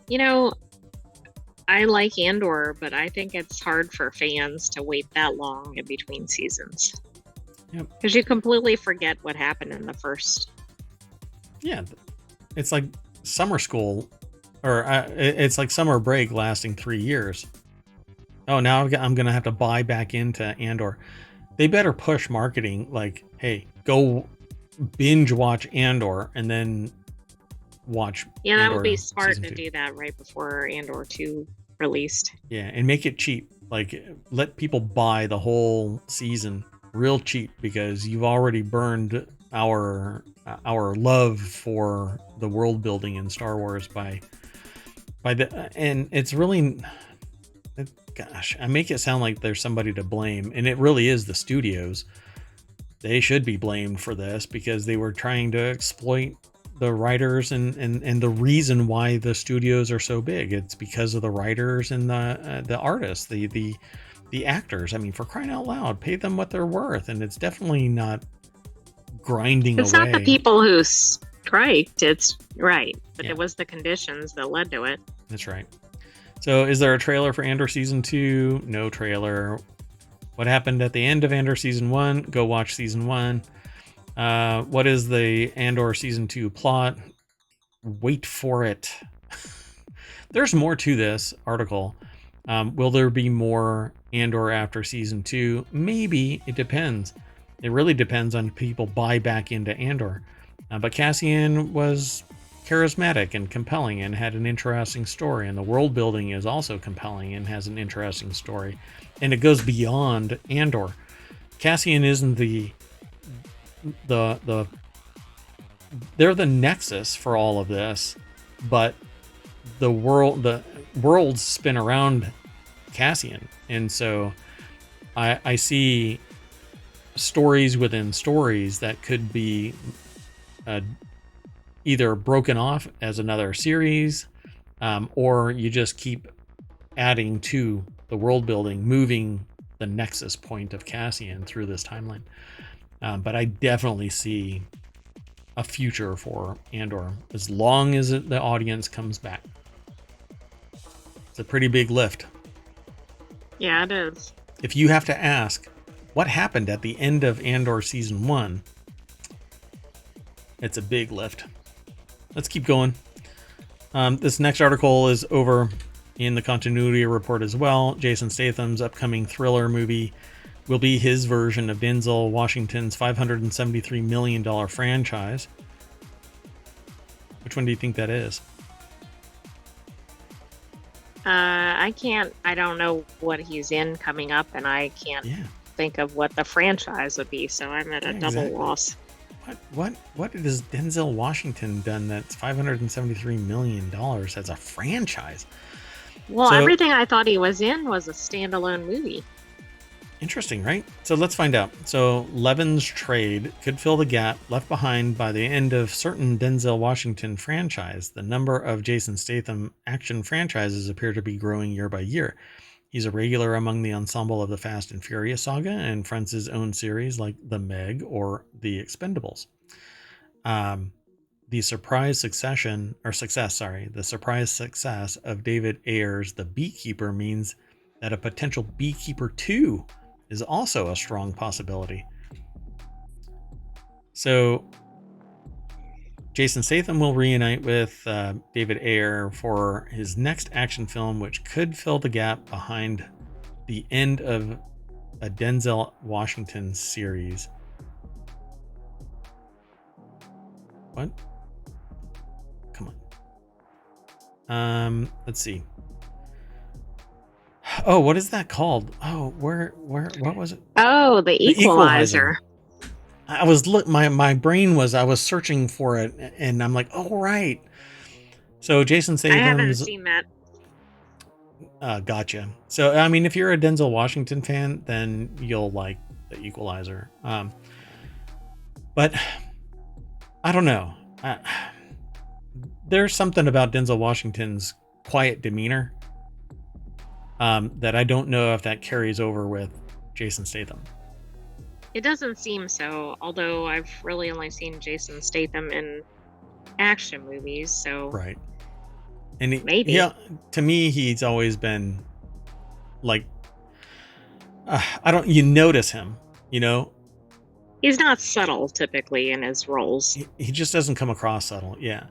You know, I like Andor, but I think it's hard for fans to wait that long in between seasons. Yep. Because you completely forget what happened in the first. Yeah, it's like summer school, or it's like summer break lasting 3 years. Oh, now I'm going to have to buy back into Andor. They better push marketing like, hey, go binge watch Andor and then watch Yeah, that Andor would be smart season to 2. do that right before Andor 2 released. Yeah, and make it cheap. Like, let people buy the whole season real cheap, because you've already burned our love for the world building in Star Wars by the, and it's really, gosh, I make it sound like there's somebody to blame, and it really is the studios. They should be blamed for this because they were trying to exploit the writers and the reason why the studios are so big. It's because of the writers and the artists, the actors. I mean, for crying out loud, pay them what they're worth. And it's definitely not grinding It's away. not the people who striked, it's right, but Yeah. it was the conditions that led to it. That's right. So is there a trailer for Andor season 2? No trailer. What happened at the end of Andor season 1? Go watch season 1. What is the Andor season 2 plot? Wait for it. There's more to this article. Will there be more Andor after season 2? Maybe. It depends. It really depends on people buy back into Andor. But Cassian was charismatic and compelling and had an interesting story, and the world building is also compelling and has an interesting story, and it goes beyond Andor. Cassian isn't the they're the nexus for all of this, but the worlds spin around Cassian, and so I see stories within stories that could be either broken off as another series, or you just keep adding to the world building, moving the nexus point of Cassian through this timeline. But I definitely see a future for Andor as long as the audience comes back. It's a pretty big lift. Yeah, it is. If you have to ask what happened at the end of Andor season 1, it's a big lift. Let's keep going. This next article is over in the continuity report as well. Jason Statham's upcoming thriller movie will be his version of Denzel Washington's $573 million franchise. Which one do you think that is? I don't know what he's in coming up, and I can't think of what the franchise would be, so I'm at a double loss. What has Denzel Washington done that's $573 million as a franchise? Well, everything I thought he was in was a standalone movie. Interesting, right? So let's find out. So Levin's Trade could fill the gap left behind by the end of certain Denzel Washington franchise. The number of Jason Statham action franchises appear to be growing year by year. He's a regular among the ensemble of the Fast and Furious saga and fronts his own series like The Meg or The Expendables. The surprise success of David Ayer's The Beekeeper means that a potential Beekeeper 2 is also a strong possibility. So Jason Statham will reunite with David Ayer for his next action film, which could fill the gap behind the end of a Denzel Washington series. What? Come on. Let's see. Oh, what is that called? Oh, what was it? Oh, the Equalizer. I was my brain was, I was searching for it, and I'm like, oh right. So Jason Statham's, I haven't seen that. Gotcha. So I mean, if you're a Denzel Washington fan, then you'll like the Equalizer. But I don't know. there's something about Denzel Washington's quiet demeanor that I don't know if that carries over with Jason Statham. It doesn't seem so, although I've really only seen Jason Statham in action movies, so Right. And maybe. to me, he's always been like, I don't, you notice him, you know, He's not subtle typically in his roles. he just doesn't come across subtle. Yeah.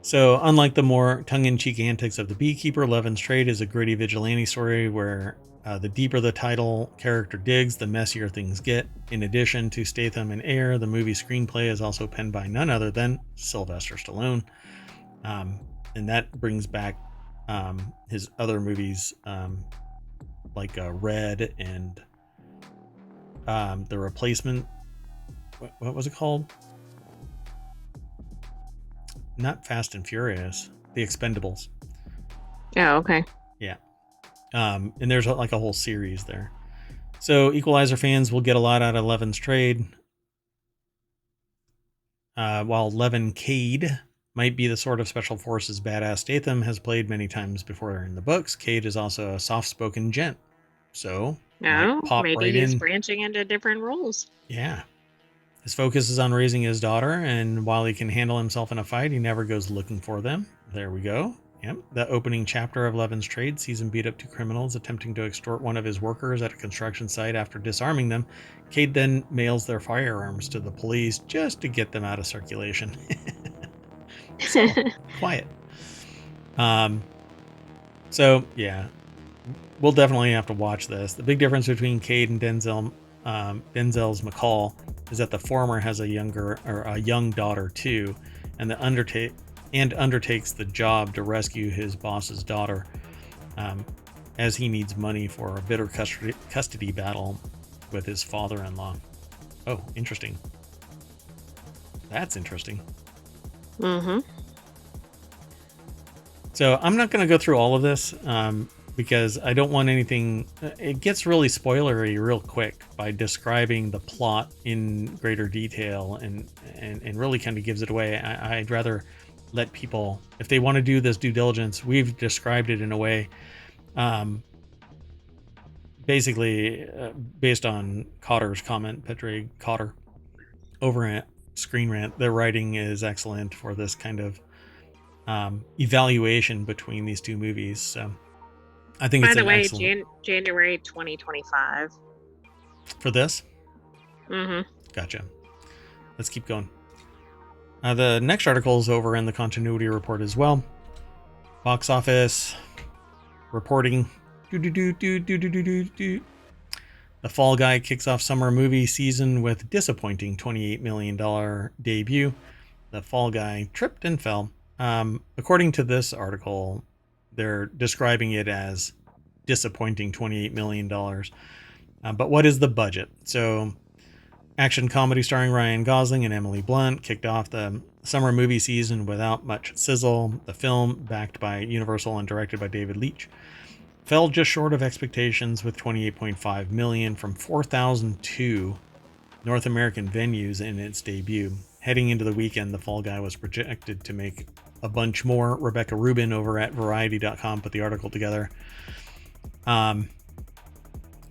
So, unlike the more tongue in cheek antics of The Beekeeper, Levin's Trade is a gritty vigilante story where the deeper the title character digs, the messier things get. In addition to Statham and Ayer, the movie screenplay is also penned by none other than Sylvester Stallone. And that brings back his other movies like Red and The Replacement. What was it called? Not Fast and Furious, The Expendables. Oh, okay. Yeah. And there's like a whole series there. So Equalizer fans will get a lot out of Levin's Trade. While Levin Cade might be the sort of special forces badass Statham has played many times before in the books, Cade is also a soft-spoken gent. So might No, pop maybe right he's in. branching into different roles. Yeah. His focus is on raising his daughter, and while he can handle himself in a fight, he never goes looking for them. There we go. Yep. The opening chapter of Levin's Trade sees him beat up two criminals attempting to extort one of his workers at a construction site. After disarming them, Cade then mails their firearms to the police just to get them out of circulation. So quiet. So yeah, we'll definitely have to watch this. The big difference between Cade and Denzel's McCall is that the former has a young daughter too, and undertakes the job to rescue his boss's daughter, as he needs money for a bitter custody battle with his father-in-law. Oh, interesting. That's interesting. Mm-hmm. So I'm not going to go through all of this because I don't want anything. It gets really spoilery real quick by describing the plot in greater detail and really kind of gives it away. I'd rather let people, if they want to do this due diligence, we've described it in a way, basically based on Cotter's comment, Petre Cotter, over at Screen Rant. Their writing is excellent for this kind of evaluation between these two movies. So I think By it's the an way, excellent January 2025. for this. Mm-hmm. Gotcha. Let's keep going. The next article is over in the continuity report as well. Box office reporting. The Fall Guy kicks off summer movie season with disappointing $28 million debut. The Fall Guy tripped and fell. According to this article, they're describing it as disappointing $28 million. But what is the budget? So, action comedy starring Ryan Gosling and Emily Blunt kicked off the summer movie season without much sizzle. The film, backed by Universal and directed by David Leitch, fell just short of expectations with $28.5 million from 4,002 North American venues in its debut. Heading into the weekend, The Fall Guy was projected to make a bunch more. Rebecca Rubin over at Variety.com put the article together.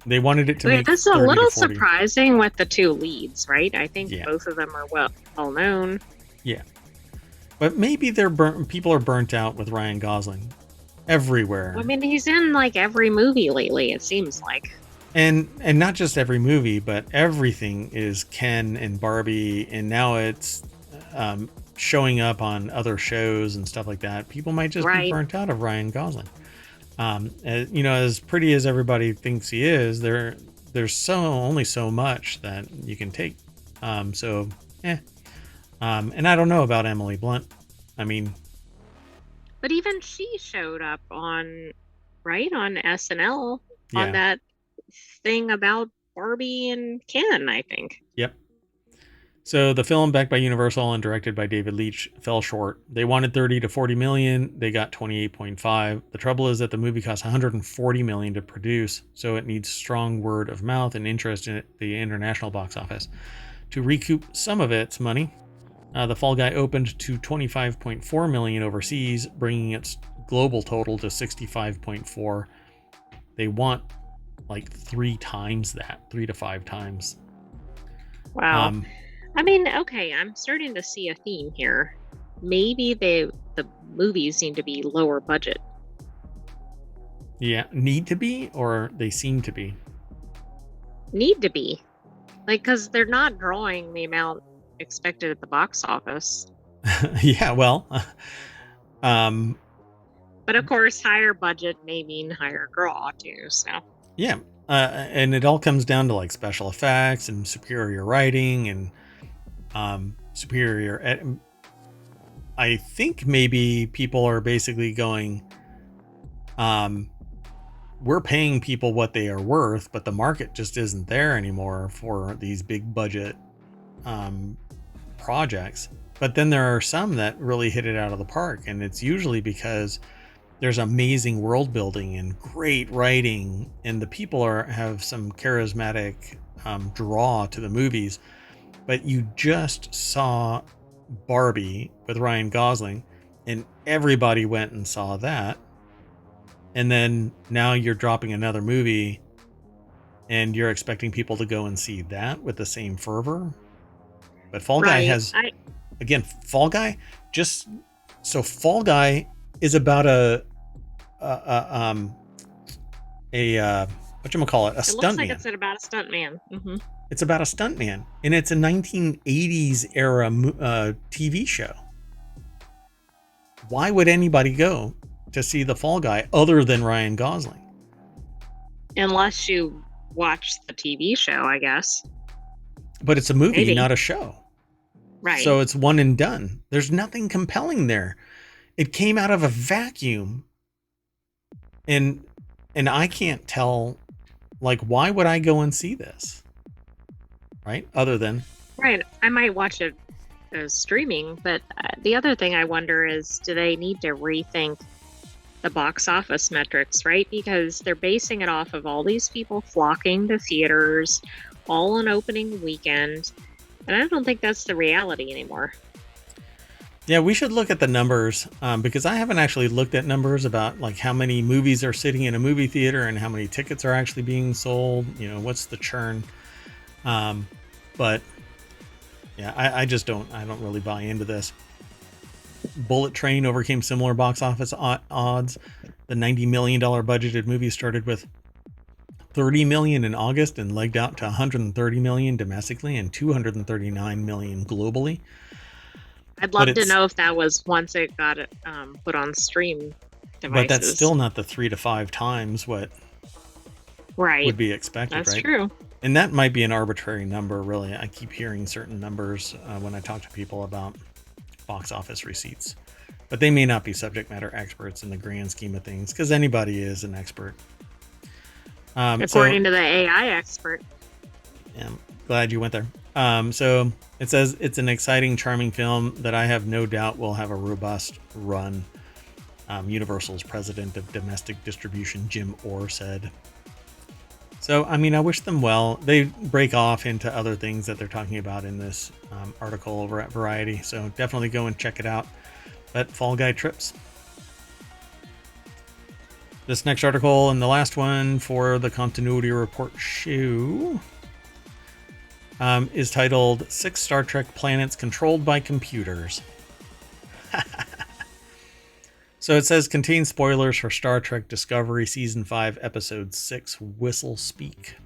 They wanted it to make That's a 30 little to 40. surprising with the two leads, right? I think Yeah. both of them are well known. Yeah, but maybe people are burnt out with Ryan Gosling everywhere. I mean, he's in like every movie lately, it seems like. And not just every movie, but everything is Ken and Barbie, and now it's showing up on other shows and stuff like that. People might just be burnt out of Ryan Gosling. As pretty as everybody thinks he is, there's only so much that you can take. And I don't know about Emily Blunt. I mean, but even she showed up on SNL yeah. on that thing about Barbie and Ken, I think. Yep. So the film, backed by Universal and directed by David Leitch, fell short. They wanted 30 to 40 million. They got 28.5. The trouble is that the movie cost 140 million to produce, so it needs strong word of mouth and interest in the international box office to recoup some of its money. The Fall Guy opened to 25.4 million overseas, bringing its global total to 65.4. They want like 3 times that, 3 to 5 times. Wow. I mean, okay, I'm starting to see a theme here. Maybe the movies seem to be lower budget. Yeah, need to be, or they seem to be. Need to be. Like, because they're not drawing the amount expected at the box office. Yeah, well, um, But of course, higher budget may mean higher draw too. So yeah, and it all comes down to like special effects and superior writing and superior. I think maybe people are basically going, we're paying people what they are worth, but the market just isn't there anymore for these big budget projects. But then there are some that really hit it out of the park, and it's usually because there's amazing world building and great writing, and the people have some charismatic draw to the movies. But you just saw Barbie with Ryan Gosling, and everybody went and saw that. And then now you're dropping another movie, and you're expecting people to go and see that with the same fervor. But Fall Guy has, again, Fall Guy just so Fall Guy is about a whatchamacallit, a stuntman. It looks like it's about a stuntman. Mm-hmm. It's about a stuntman, and it's a 1980s era TV show. Why would anybody go to see the Fall Guy other than Ryan Gosling? Unless you watch the TV show, I guess. But it's a movie, maybe. Not a show. Right. So it's one and done. There's nothing compelling there. It came out of a vacuum. And I can't tell, like, why would I go and see this? Right? Other than... Right. I might watch it as streaming, but the other thing I wonder is, do they need to rethink the box office metrics, right? Because they're basing it off of all these people flocking to theaters, all on opening weekend. And I don't think that's the reality anymore. Yeah, we should look at the numbers because I haven't actually looked at numbers about like how many movies are sitting in a movie theater and how many tickets are actually being sold. You know, what's the churn? But yeah, I don't really buy into this. Bullet Train overcame similar box office odds. The $90 million budgeted movie started with $30 million in August and legged out to $130 million domestically and $239 million globally. I'd love to know if that was once it got put on stream devices. But that's still not the 3 to 5 times what would be expected, that's right? That's true. And that might be an arbitrary number, really. I keep hearing certain numbers when I talk to people about box office receipts. But they may not be subject matter experts in the grand scheme of things, because anybody is an expert. According to the AI expert. Yeah, I'm glad you went there. So it says it's an exciting, charming film that I have no doubt will have a robust run. Universal's president of domestic distribution, Jim Orr, said. So, I mean, I wish them well. They break off into other things that they're talking about in this article over at Variety. So definitely go and check it out. But Fall Guy trips. This next article and the last one for the Continuity Report show is titled 6 Star Trek Planets Controlled by Computers. So it says contains spoilers for Star Trek Discovery Season 5 Episode 6 Whistle Speak.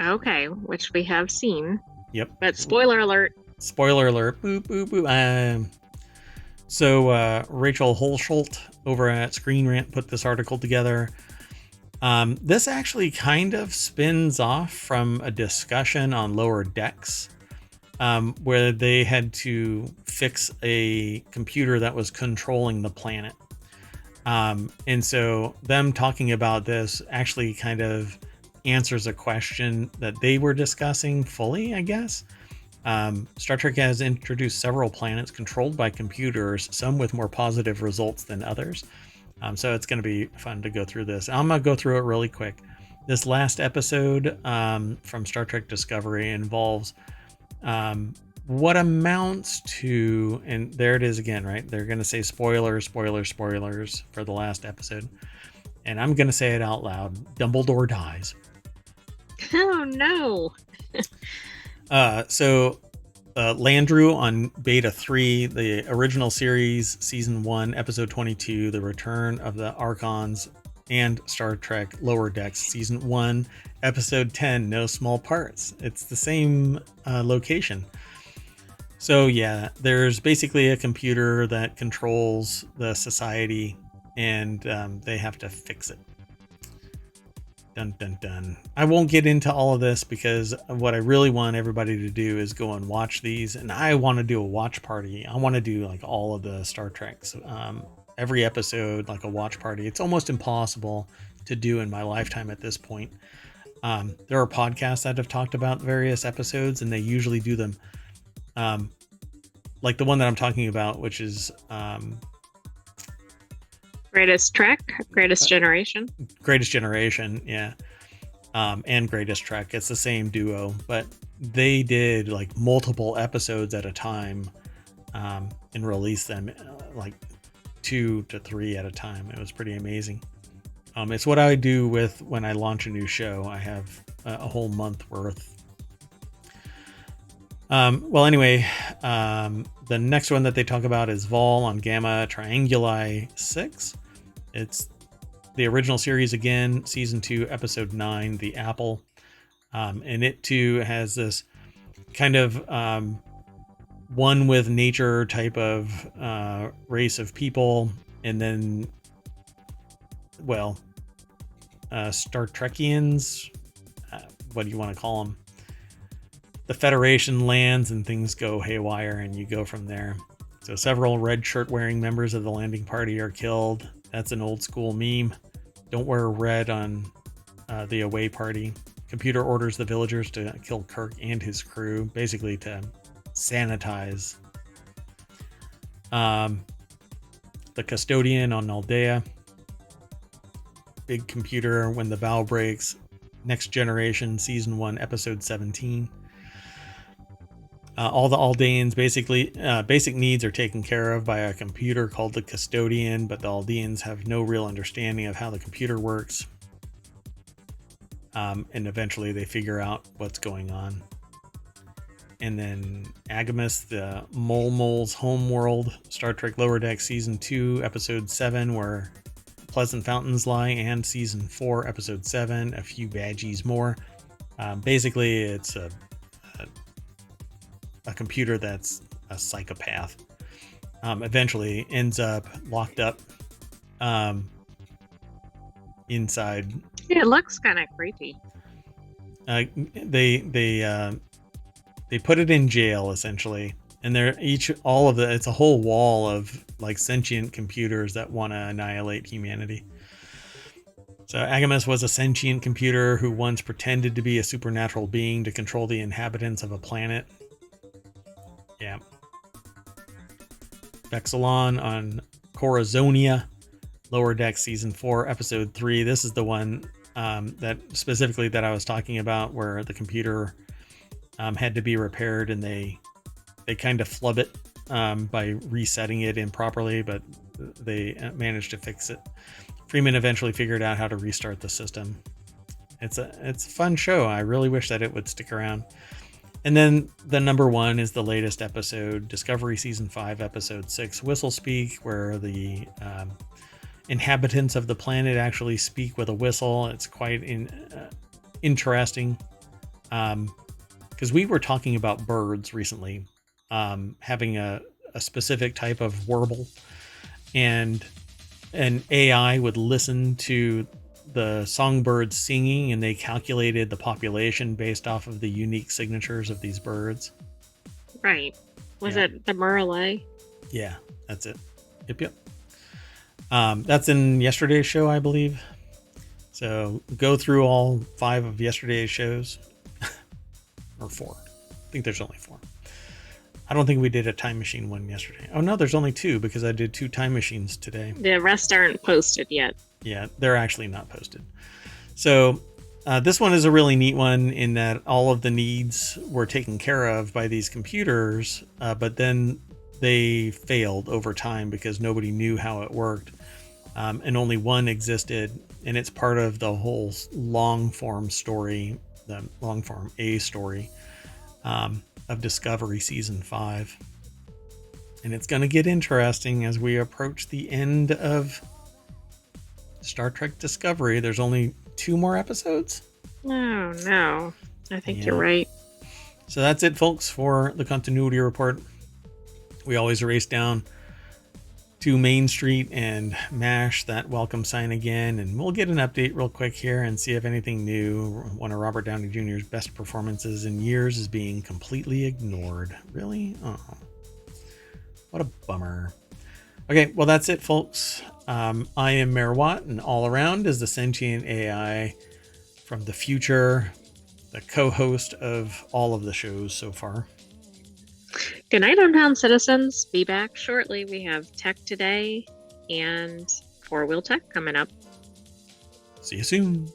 Okay, which we have seen. Yep. But spoiler alert. Spoiler alert. Boop, boop, boop. So Rachel Holschult over at Screen Rant put this article together. This actually kind of spins off from a discussion on Lower Decks, where they had to fix a computer that was controlling the planet. And so them talking about this actually kind of answers a question that they were discussing fully, I guess. Star Trek has introduced several planets controlled by computers, some with more positive results than others. So it's going to be fun to go through this. I'm going to go through it really quick. This last episode from Star Trek Discovery involves what amounts to, and there it is again, right? They're going to say spoilers, spoilers, spoilers for the last episode. And I'm going to say it out loud. Dumbledore dies. Oh, no. So Landru on Beta 3, the original series, Season 1, Episode 22, The Return of the Archons, and Star Trek Lower Decks, Season 1, Episode 10, No Small Parts. It's the same location. So yeah, there's basically a computer that controls the society, and they have to fix it. Dun dun dun. I won't get into all of this because what I really want everybody to do is go and watch these, and I want to do a watch party. I want to do like all of the Star Treks, every episode, like a watch party. It's almost impossible to do in my lifetime at this point. There are podcasts that have talked about various episodes, and they usually do them like the one that I'm talking about, which is Greatest Trek, Greatest Generation. Greatest Generation, yeah. And Greatest Trek. It's the same duo, but they did like multiple episodes at a time and released them like 2 to 3 at a time. It was pretty amazing. It's what I do with when I launch a new show. I have a whole month worth. Well, anyway, the next one that they talk about is Vol on Gamma Trianguli 6. It's the original series again, Season 2, Episode 9, The Apple. And it too has this kind of one with nature type of race of people. And then, well, Star Trekians, what do you want to call them? The Federation lands and things go haywire, and you go from there. So several red shirt wearing members of the landing party are killed. That's an old school meme. Don't wear red on the away party. Computer orders the villagers to kill Kirk and his crew, basically to sanitize. The custodian on Aldea. Big computer when the bow breaks. Next Generation, Season 1, Episode 17. All the Aldeans basic needs are taken care of by a computer called the Custodian, but the Aldeans have no real understanding of how the computer works. And eventually they figure out what's going on. And then Agamus, the Mole's homeworld, Star Trek Lower Deck Season 2, Episode 7, where Pleasant Fountains lie, and Season 4, Episode 7, A Few Badgies More. Basically, it's a computer that's a psychopath. Eventually ends up locked up inside. Yeah, it looks kind of creepy. They put it in jail essentially, and it's a whole wall of like sentient computers that want to annihilate humanity. So Agamus was a sentient computer who once pretended to be a supernatural being to control the inhabitants of a planet. Yeah. Vexilon on Corazonia, Lower Deck Season 4, Episode 3. This is the one that specifically that I was talking about, where the computer had to be repaired, and they kind of flub it by resetting it improperly, but they managed to fix it. Freeman eventually figured out how to restart the system. It's a fun show. I really wish that it would stick around. And then the number one is the latest episode, Discovery Season 5, Episode 6, Whistle Speak, where the inhabitants of the planet actually speak with a whistle. It's quite interesting. Because we were talking about birds recently, having a specific type of warble, and an AI would listen to the songbirds singing, and they calculated the population based off of the unique signatures of these birds. Right. Was it the Muralay? Yeah, that's it. Yep. That's in yesterday's show, I believe. So go through all 5 of yesterday's shows. Or 4. I think there's only 4. I don't think we did a time machine one yesterday. Oh no, there's only 2 because I did 2 time machines today. The rest aren't posted yet. Yeah, they're actually not posted. So This one is a really neat one in that all of the needs were taken care of by these computers, but then they failed over time because nobody knew how it worked, and only one existed, and it's part of the whole long form story, the long form A story of Discovery Season 5. And it's going to get interesting as we approach the end of Star Trek Discovery. There's only 2 more episodes. Oh, no. I think you're Yeah. right. So that's it, folks, for the continuity report. We always race down to Main Street and mash that welcome sign again, and we'll get an update real quick here and see if anything new. One of Robert Downey Jr.'s best performances in years is being completely ignored. Really? Oh, what a bummer. Okay, well, that's it, folks. I am Mayor Watt, and all around is the sentient AI from the future, the co-host of all of the shows so far. Good night, hometown citizens. Be back shortly. We have Tech Today and Four Wheel Tech coming up. See you soon.